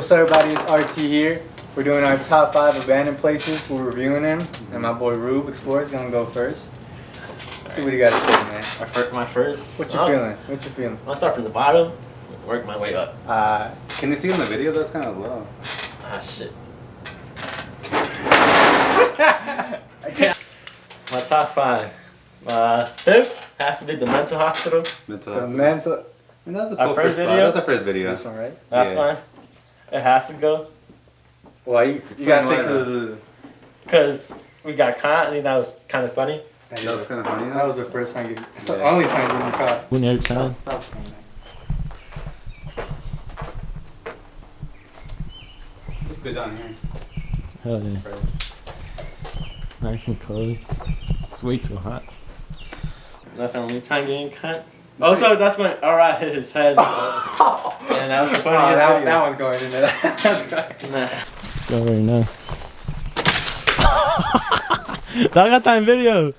What's up, everybody? It's RT here. We're doing our top 5 abandoned places. We're reviewing them, and my boy Rube Explorer is gonna go first. Let's see what you got to say, man. My first. What you feeling? What you feeling? I'll start from the bottom, work my way up. Can you see in the video? That's kind of low. Ah, shit. My top 5. Fifth has to be the mental hospital. The mental. I mean, that was a Our cool first spot. video? That was our first video. This one, right? That's Yeah. fine. It has to go. Well, you gotta say Explain Because we got caught and that was kind of funny. That was kind of funny. That was the first time you. That's the Yeah. only time you got caught. When every time. It's good down here. Hell yeah. Nice and cold. It's way too hot. That's the only time getting cut. Also, that's when R.I. hit his head. And that was the funniest video. That one's going in there. Nah. Go right now. I got that in video.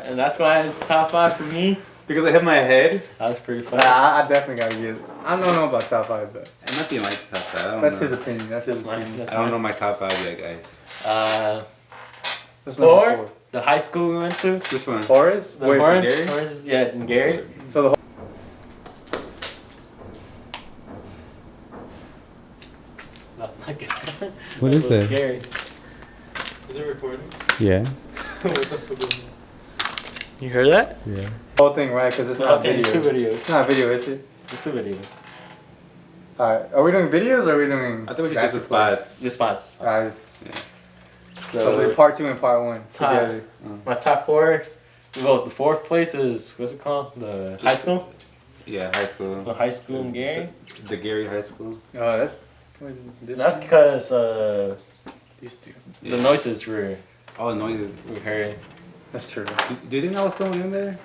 And that's why it's top 5 for me. Because I hit my head. That was pretty funny. I definitely gotta get it. I don't know about top 5, but It might be my top 5. I don't that's know. his opinion. That's his Mine. opinion. That's I don't mine. know my top 5 yet, guys. That's number 4, the high school we went to. Which one? Horace? The Wait, Horns, Gary? Horns, yeah, in Gary. So the That's not good. What is that? Scary. Is it recording? Yeah. What the fuck is that? You heard that? Yeah. whole thing, right? Because it's not It's video. 2 videos. It's not video, is it? It's 2 videos. Alright. Are we doing videos or are we doing? I thought we should bachelor just do spots. Just spots. Alright. So, So it's part 2 and part 1 Top. together. my top 4. Well, the 4th place is, what's it called? The high school? Yeah, high school. The high school in Gary. The Gary High School. Oh, that's. That's because these two. the noises were Oh, noises. we heard. That's true. Do you think there was someone in there?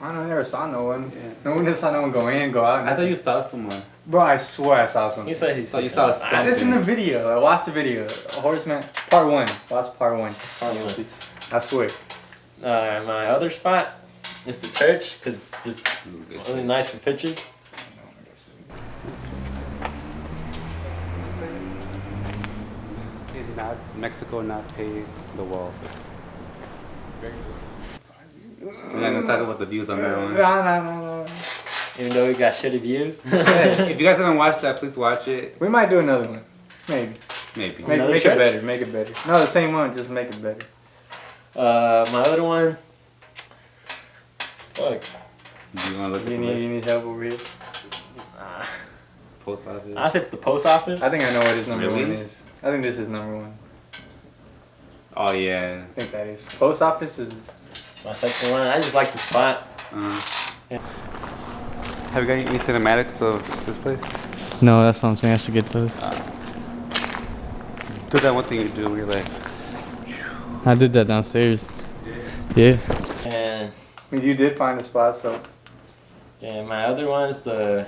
I don't know. I never saw no one. Yeah. No one saw no one go in, go out. I thought you saw someone. Bro, I swear I saw something. He said he So you saw something. It's in the video. I watched the video. Horseman, part 1. Watch part 1. Part one. I swear. My other spot is the church because it's just really nice for pictures. Did not Mexico not pay the wall? We're not gonna talk about the views on that one. No. Even though we got shitty views. If you guys haven't watched that, please watch it. We might do another one. Maybe. Maybe. Make Another it church? better. Make it better. No, the same one. Just make it better. My other one. Fuck. Do you want to look at You the need help over here? post office? I said the post office. I think I know what his number Really? 1 is. I think this is number 1. Oh yeah. I think that is. Post office is. My second one. I just like the spot. Yeah. Have you got any cinematics of this place? No, that's what I'm saying. I should get those. Do that one thing you do where you're like, I did that downstairs. Yeah. And You did find a spot, so. my other one is the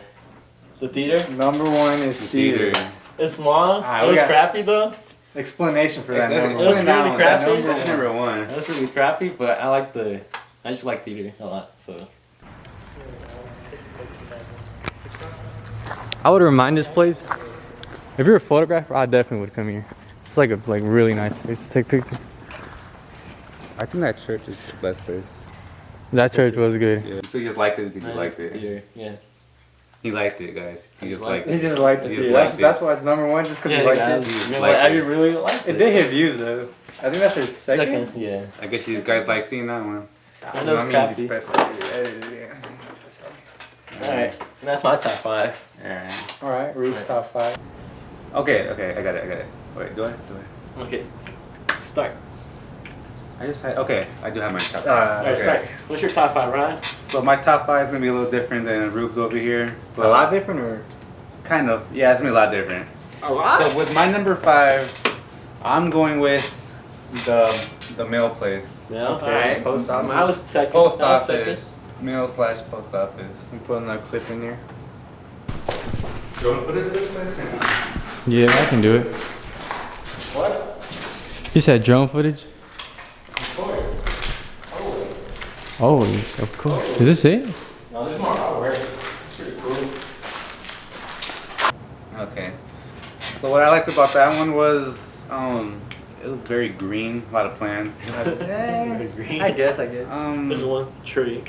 theater. Number 1 is theater. It's small. Ah, It we was got- crappy though. Explanation for that Exactly. number. It was one. really crappy. that's number 1. It was really crappy, but I just like theater a lot. So. I would remind this place. If you're a photographer, I definitely would come here. It's like a really nice place to take pictures. I think that church is the best place. That church was good. Yeah. So you just liked it because you liked it. Theater, yeah. He liked it, guys. He just liked He it. just liked it. He just That's, liked it. that's why it's number 1, just because he liked guys, it. you know Like what? I it. really liked It did hit views, though. I think that's their second. Yeah. I guess you guys like seeing that one. I know it's crappy. Alright, that's my top 5. Alright. Alright, Rube's top 5. Okay, I got it. Wait, do I? Okay, start. I just had, okay, I do have my top 5. Alright, Okay. start. What's your top 5, Ryan? So my top 5 is gonna be a little different than Rube's over here. A lot different, or? Kind of, yeah, it's gonna be a lot different. A lot? So with my number 5, I'm going with the mail place. Yeah, Okay, alright. post office. I was second. Post I was second. office. Mail/post office. I'm putting that clip in there. Do you want to put it in this place or not? Yeah, I can do it. What? He said drone footage? Of course. Always. Always, of course. Is this it? No, there's more artwork. It's pretty cool. Okay. So what I liked about that one was it was very green, a lot of plants. I guess. There's one tree.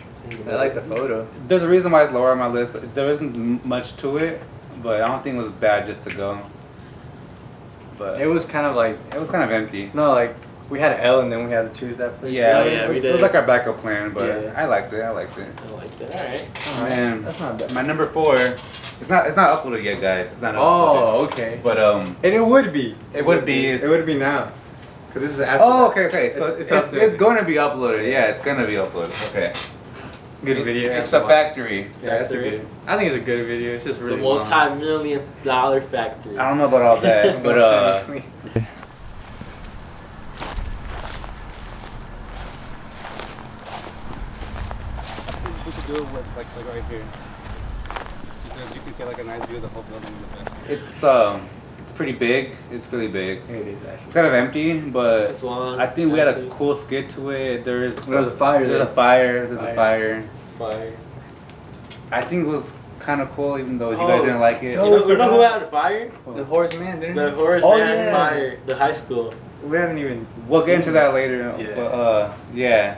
I like the photo. There's a reason why it's lower on my list. There isn't much to it, but I don't think it was bad just to go. But It was kind of like, it was kind of empty. no, like, we had an L and then we had to choose that place. Yeah, yeah, we it did. was like our backup plan, but Yeah. I liked it. I liked it. I like that. Alright. And That's not bad. my number 4, it's not uploaded yet, guys. It's not uploaded. Oh, okay. But And it would be. it would be. It would be now. Because this is after. Oh, that. okay. So It's up there. it's going to be uploaded. Yeah, it's going to be uploaded. Okay. Good video. It's That's the why. factory. Yeah, it's a Factory. good. I think it's a good video. It's just The really long. multi-million-dollar factory. I don't know about all that, but we should do it with like right here. Because you can get like a nice view of the whole building. It's pretty big. It's really big. It is It's actually. kind of empty, but It's long. I think we had a empty. cool skit to it. There's There was a fire There's there. a fire. There's Fire. a fire. Fire. I think it was kind of cool, even though you guys didn't like it. You know who had a fire? The horseman, didn't The he? Horace Oh, Man yeah. Fire. The high school. We haven't even. We'll get into seen that later. Yeah. But yeah,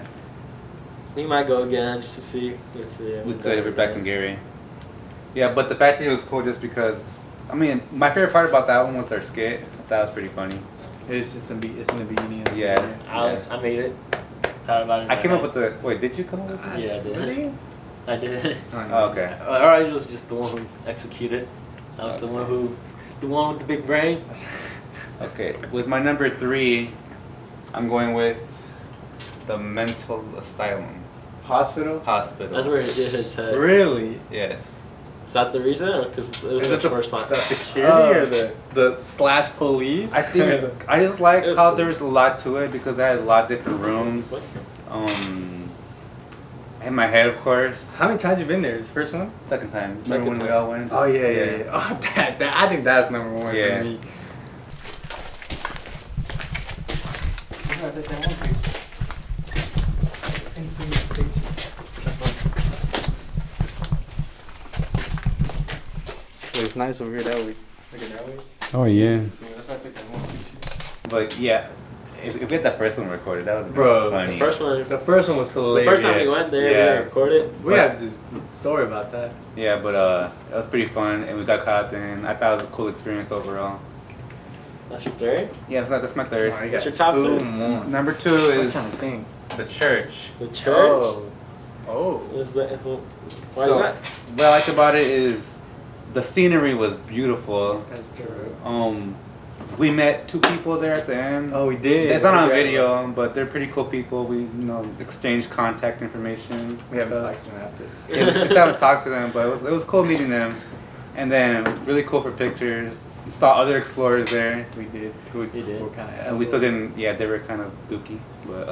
We might go again just to see if we could. We're back in Gary. Yeah, but the factory was cool just because. I mean, my favorite part about that one was their skit. I thought that was pretty funny. It's in the beginning. Of the Yeah. video. I made it. Thought about it. I came up with the. Wait, did you come up with it? Yeah, I did. Really? I did. Oh, okay. Or I was just the one who executed. I was the one with the big brain. Okay. With my number 3, I'm going with the mental asylum Hospital. hospital. That's where it did its head. Really? Yes. Is that the reason, or because it was Is the it the first one? The security or the slash police? I think I just like It was how cool. there's a lot to it because I had a lot of different rooms. In my head, of course. How many times you been there? This first one? Second time. Remember Second when we time. all went? Oh yeah. Oh, that I think that's number 1 Yeah. for me. It's nice over here that way. Look at that way. Oh yeah. That's why I took that one picture. But yeah, if we had that first one recorded, that would have been Bro, funny. The first one. The first one was The hilarious. first time we went there, Yeah. we recorded. We had this story about that. Yeah, but it was pretty fun, and we got caught up in. I thought it was a cool experience overall. That's your third. Yeah, so that's my third. Oh, you What's got your top two? more. Number 2 I'm is trying to think. the church. The church. Oh. What's that? Why So, is that? what I liked about it is the scenery was beautiful. That's true. We met 2 people there at the end. Oh, we did. It's not on Yeah. video, but they're pretty cool people. We exchanged contact information. We haven't stuff. talked to them after. Yeah, we still haven't talked to them, but it was cool meeting them. And then it was really cool for pictures. We saw other explorers there. We did. We did. We're kind of And we still didn't. Yeah, they were kind of dookie, but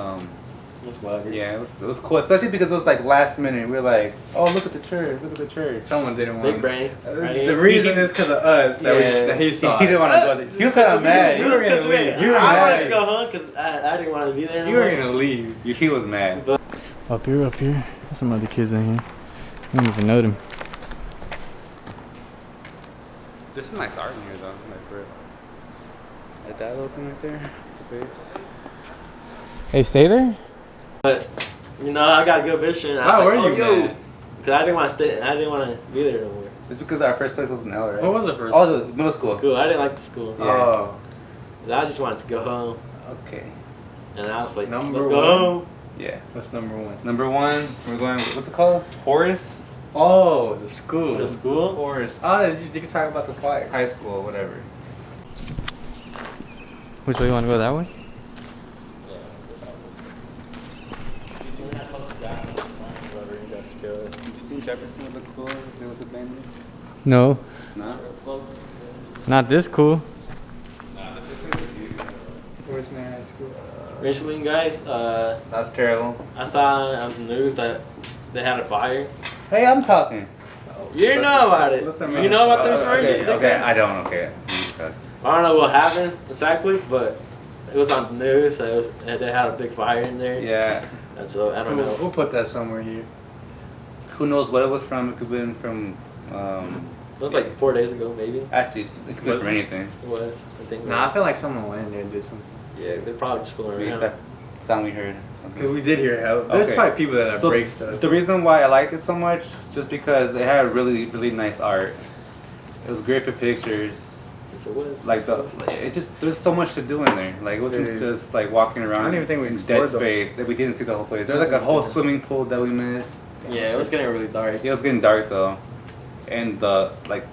That's whatever. yeah, it was cool, especially because it was like last minute. We were like, oh, look at the church, look at the church. Someone didn't want. Big brain. Right? The reason is because of us that he saw. He didn't want to go there. He was kind of mad. You were gonna leave. You were I wanted mad. to go home because I didn't want to be there. You were gonna leave. He was mad. Up here. There's some other kids in here. I don't even know them. There's some nice art in here though. Like for like that little thing right there, the face. Hey, stay there. But I got a good vision. I Why was were like, you oh, yo. mad? Because I didn't want to stay. I didn't want to be there no more. It's because our first place was in L, right? What was the first? Oh, the middle school. School. I didn't like the school. Yeah. Oh. I just wanted to go home, Okay. and I was like, Number let's go one. home. Yeah. What's number 1? Number 1, we're going. What's it called? Horace. Oh, the school. The school. Horace. Oh, you can talk about the fire. High school, whatever. Which way you want to go? That way? Do you think Jefferson would look cool if it was abandoned? No, No. not this cool. Where's man high school? Recently, guys, That's terrible. I saw on the news that they had a fire. Hey, I'm talking. You know about it. Let them You know about the Okay, fire? okay, I don't. Okay. I don't know what happened exactly, but it was on the news. That they had a big fire in there. Yeah. And so I don't know. We'll put that somewhere here. Who knows what it was from? It could have been from was like 4 days ago, maybe. Actually, it could be Was from it? anything. It was. I think. Nah, I feel like someone went in there and did something. Yeah, they're probably just fooling Maybe around. that sound we heard. Cause we did hear help. There's Okay. probably people that So, break stuff. The reason why I liked it so much, just because it had really, really nice art. It was great for pictures. Yes, it was. Like it just there's so much to do in there. Like it wasn't There is. just like walking around. I don't even think we in explored dead the- space. We didn't see the whole place. There was like a whole swimming pool that we missed. Yeah, it was getting really dark. It was getting dark though, and the like,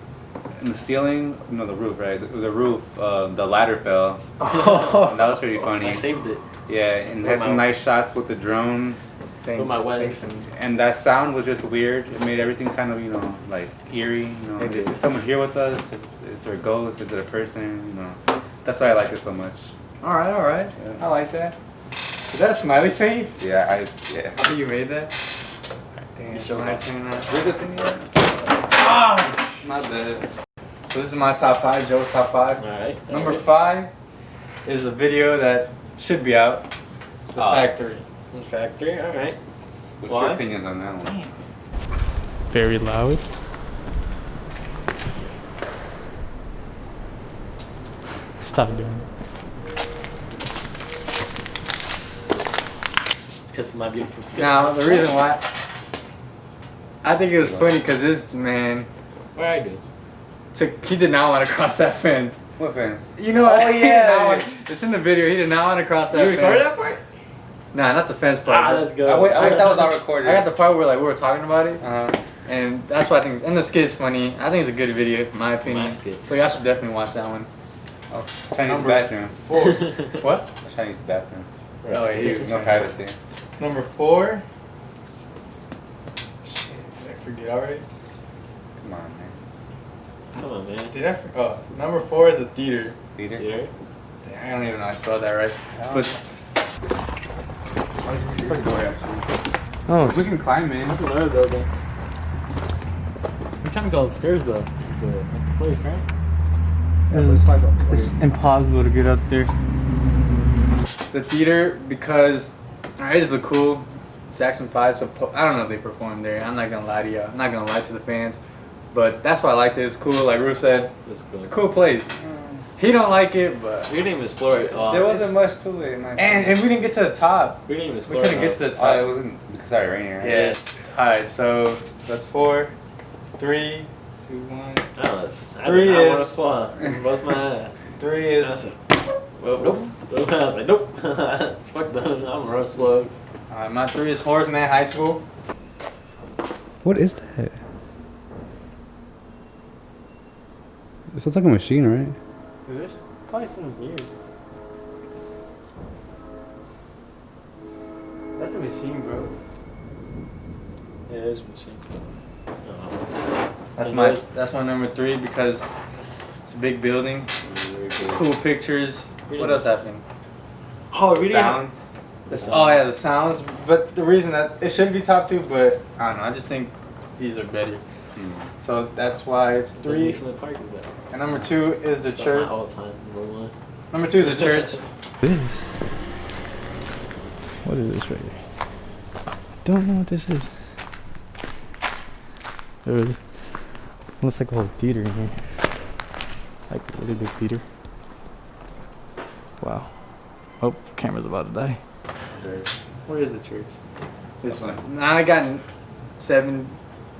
in the ceiling, the roof, right? The roof, the ladder fell. And that was pretty funny. I saved it. Yeah, and With had my- some nice shots with the drone, Thanks. With my wedding. Thanks. and that sound was just weird. It made everything kind of like eerie. It Is did. someone here with us? Is there a ghost? Is it a person? That's why I like it so much. All right. Yeah. I like that. Is that a smiley face? Yeah, I think you made that. Damn, You showed when I off. turn that. Where's the thing at? Ah! Not bad. So this is my top 5, Joe's top 5. Alright. Number 5 is a video that should be out. The Ah. Factory. Factory, alright. What's Why? your opinions on that one? Very loud. Stop doing it. It's because of my beautiful skin. Now the reason why I think it was funny because this man What I do? he did not want to cross that fence. What fans? You know? Oh, he did yeah. not want- it's in the video. He did not want to cross that You fence. recorded that part? Nah, not the fence part. Ah, but let's go. I wish that was our recorded. I got the part where like we were talking about it, Uh-huh. and that's why I think. And the skit's funny. I think it's a good video, in my opinion. My skit. So y'all should definitely watch that one. Oh, Chinese Number bathroom. What? Chinese bathroom. Oh, yeah, he was No privacy. Number 4. Shit, did I forget already? Come on, man. Come on, man. Did I? Oh, number 4 is a theater. Theater? Yeah. Damn, I don't even know how I spelled that right. But Oh, We can climb in. That's another building. we're trying to go upstairs though. The place, right? It's It's impossible to get up there. the theater, because it just look cool. Jackson 5, I don't know if they performed there. I'm not gonna lie to you. I'm not gonna lie to the fans. But that's why I liked it. It was cool. Like Roof said, That's cool. it's a cool place. He don't like it, but We didn't even explore it. There wasn't much to it. and we didn't get to the top. We didn't even We explore couldn't it. get to the Oh, top. it wasn't because I rain here. Yeah. Alright, so that's 4, 3, 2, 1. Alice. I 3 did not want is- to fall. Bust my ass. 3 I is. said, well, nope. I was like, nope. It's fucked up. I'm gonna run slow. Alright, my 3 is Horace Mann High School. What is that? It looks like a machine, right? There's probably some years. That's a machine, bro. Yeah, it's machine. That's my number 3 because it's a big building, cool pictures. What else happened? Oh, we didn't. Sound. Oh yeah, the sounds. But the reason that it should be top 2, but I don't know. I just think these are better. So that's why it's 3. From the park is that? And number 2 is the That's church. not all time. Number 1. Number 2 is the church. This. What is this right here? Don't know what this is. There looks like a whole theater in here. Like a really big theater. Wow. Oh, camera's about to die. Where is the church? This one. Now I got 70,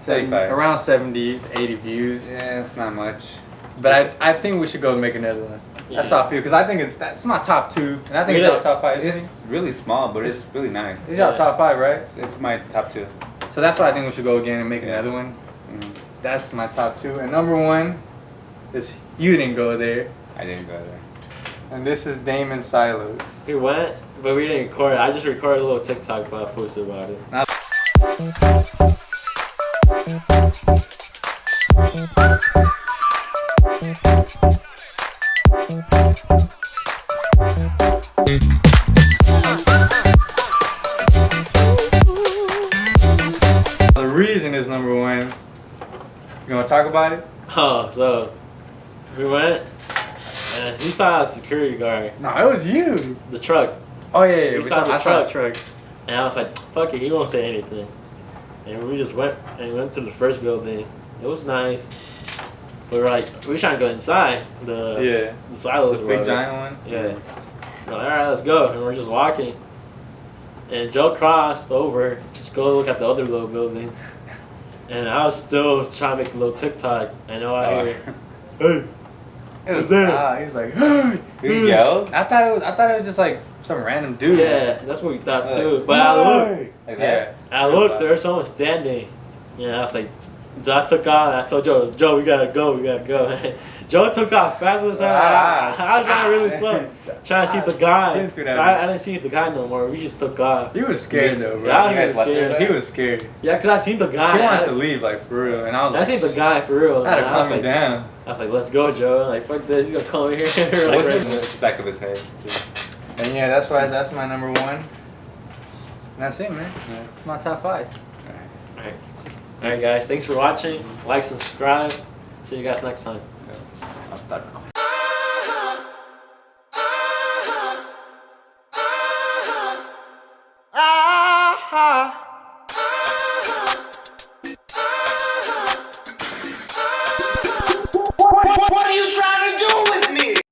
75. around 70, 80 views. Yeah, it's not much. But I think we should go and make another one. That's how I feel, because I think that's my top 2, and I think it's Really? our top 5. It's really small, but it's really nice. It's our top 5, right? It's my top 2. So that's why I think we should go again and make another one. Mm. That's my top 2. And number 1 is you didn't go there, I didn't go there. and this is Damon Silos. We went, but we didn't record it. I just recorded a little TikTok, but I posted about it. The reason is number 1. You want to talk about it? Oh, so we went, and he saw a security guard, No, it was you. the truck, Oh yeah, We saw the I saw the truck. and I was like, fuck it, he won't say anything. And we just went through the first building. It was nice. we were like, we were trying to go inside the silos. The or big whatever. giant one. Yeah. We're like, all right, let's go. And we're just walking. And Joe crossed over, just go look at the other little buildings. And I was still trying to make a little TikTok. I know I hear, hey, It was there. He was like, hey. He yelled I thought it was just like some random dude. Yeah, that's what we thought too. But I looked, like Yeah. that. I looked, there was someone standing. Yeah, I was like, so I took off and I told Joe, we gotta go. Joe took off fast as hell. I was driving really slow, trying to see the guy. Didn't do that, I didn't see the guy no more. We just took off. He was scared though, bro. Yeah, I You guys was left scared. there? He was scared. Yeah, because I seen the guy. He wanted to leave, like, for real. And I was I like, seen the guy for real. I had to and I was calm him like, down. I was like, let's go, Joe. Like, fuck this. He's gonna come over here. like, What's right in now. the back of his head? too? And yeah, that's my number one. And that's it, man. It's my top 5. Alright, guys. Thanks for watching. Like, subscribe. See you guys next time. I'll start.